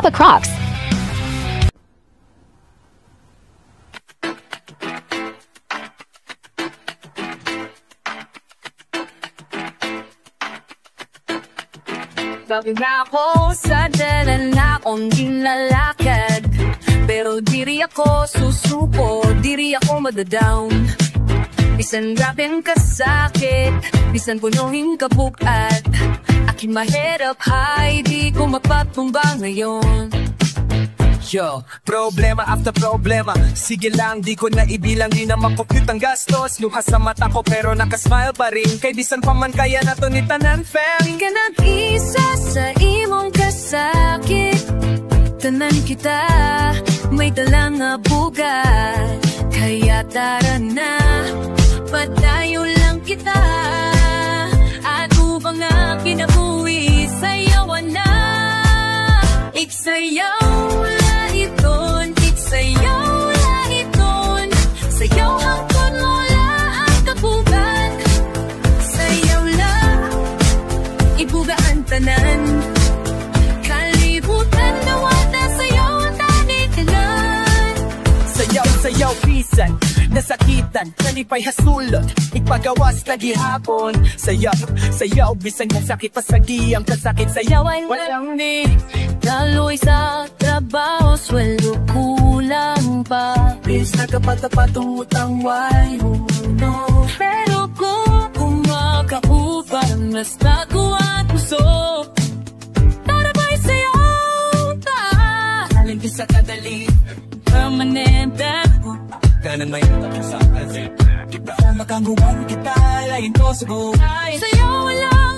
Papa Crocs. Bakit na ako sa dalan na akong ginlalakad, pero diri ako susuko, diri ako madadown. Bisan rapin kasakit, bisan punuhin kabukat, aking mahirap hay, di ko mapatumba ngayon. Yo, problema after problema, sige lang, di ko na ibilang, di na makompute ang gastos. Luha sa mata ko pero nakasmile pa rin, kay bisan pa man kaya na to ni tanan fam. Ka nag-isa sa imong kasakit, tanan kita, may dalang nga bugat. Kaya tara na, padayo lang kita, at upang na kinabuhi, sayawan na. Iksayaw la iton, iksayaw la iton, sayaw hangkod mo la ang kabugat. Sayaw la, ibugaan tanan, kalibutan na wala sayaw ang tanikalan. Sayaw, sayaw, bisan nasakitan, nalipay hasulot, ipagawas na gihapon. Sayaw, sayaw, bisan kong sakit pa sa giyang kasakit. Sayawan walang di, daloy sa trabaho, sweldo kulang pa. bis nakapatapatong utang, why no? Pero kung kumakaupan, mas nakuha puso, tara ba'y sayaw ta? Halin sa kadali, Permanente, kanan may sa kasi. Di ba makangguman kita, lain ko sugo. sayaw lang